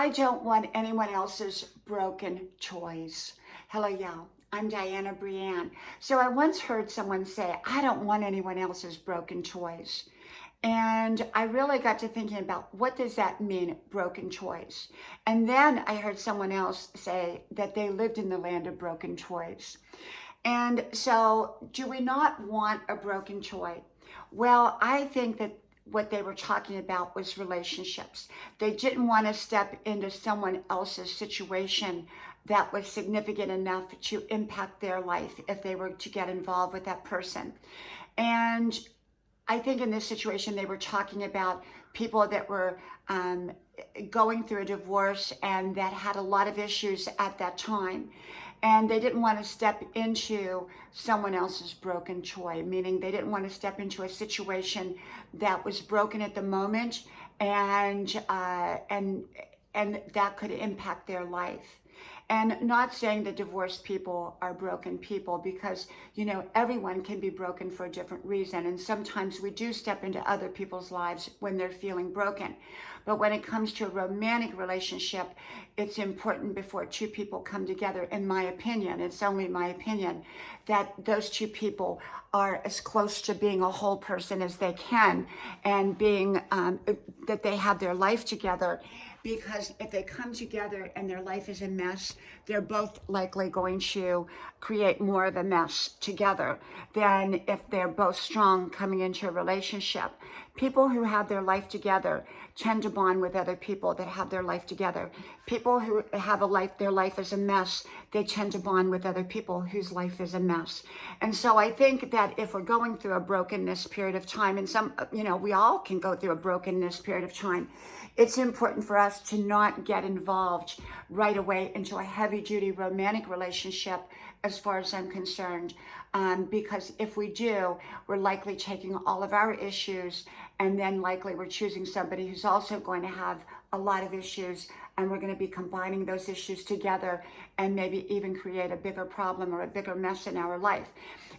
I don't want anyone else's broken toys. Hello, y'all. I'm Diana Brienne. So I once heard someone say, I don't want anyone else's broken toys. And I really got to thinking about what does that mean, broken toys? And then I heard someone else say that they lived in the land of broken toys. And so, do we not want a broken toy? Well, I think that what they were talking about was relationships. They didn't want to step into someone else's situation that was significant enough to impact their life if they were to get involved with that person. And I think in this situation, they were talking about people that were going through a divorce and that had a lot of issues at that time. And they didn't want to step into someone else's broken toy, meaning they didn't want to step into a situation that was broken at the moment and that could impact their life. And not saying that divorced people are broken people because, everyone can be broken for a different reason. And sometimes we do step into other people's lives when they're feeling broken. But when it comes to a romantic relationship, it's important before two people come together, in my opinion, it's only my opinion, that those two people are as close to being a whole person as they can and being, that they have their life together. Because if they come together and their life is a mess, they're both likely going to create more of a mess together than if they're both strong coming into a relationship. People who have their life together tend to bond with other people that have their life together. People who have their life is a mess, they tend to bond with other people whose life is a mess. And so I think that if we're going through a brokenness period of time, and we all can go through a brokenness period of time, it's important for us to not get involved right away into a heavy-duty romantic relationship as far as I'm concerned. Because if we do, we're likely taking all of our issues and then likely we're choosing somebody who's also going to have a lot of issues, and we're going to be combining those issues together and maybe even create a bigger problem or a bigger mess in our life.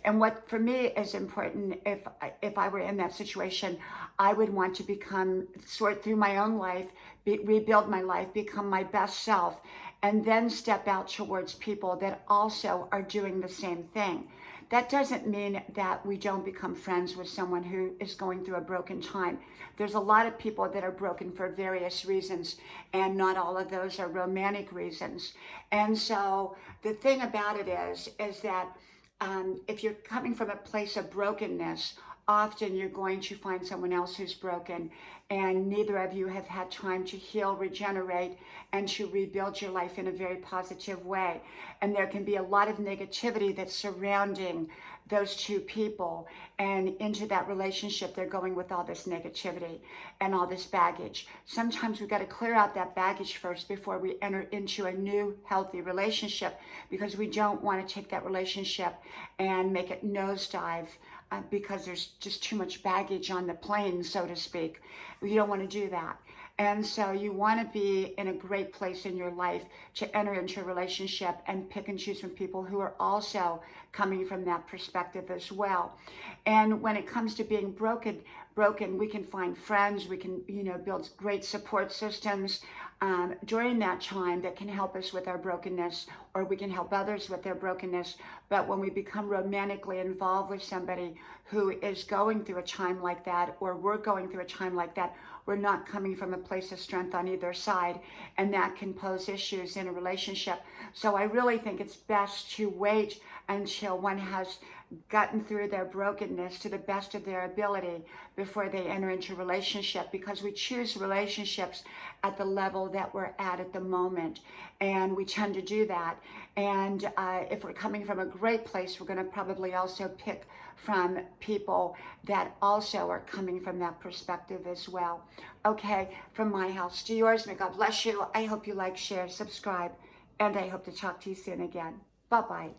And what for me is important, if I were in that situation, I would want to sort through my own life, rebuild my life, become my best self, and then step out towards people that also are doing the same thing. That doesn't mean that we don't become friends with someone who is going through a broken time. There's a lot of people that are broken for various reasons, and not all of those are romantic reasons. And so the thing about it is that if you're coming from a place of brokenness, often you're going to find someone else who's broken, and neither of you have had time to heal, regenerate, and to rebuild your life in a very positive way. And there can be a lot of negativity that's surrounding those two people, and into that relationship they're going with all this negativity and all this baggage. Sometimes we've got to clear out that baggage first before we enter into a new healthy relationship, because we don't want to take that relationship and make it nosedive because there's just too much baggage on the plane, so to speak. You don't want to do that. And so you want to be in a great place in your life to enter into a relationship and pick and choose from people who are also coming from that perspective as well. And when it comes to being broken, we can find friends, we can, build great support systems during that time that can help us with our brokenness, or we can help others with their brokenness. But when we become romantically involved with somebody who is going through a time like that, or we're going through a time like that, we're not coming from a place of strength on either side, and that can pose issues in a relationship. So I really think it's best to wait until one has gotten through their brokenness to the best of their ability before they enter into a relationship, because we choose relationships at the level that we're at the moment, and we tend to do that. And if we're coming from a great place, we're going to probably also pick from people that also are coming from that perspective as well. Okay, from my house to yours, may God bless you. I hope you like, share, subscribe, and I hope to talk to you soon again. Bye-bye.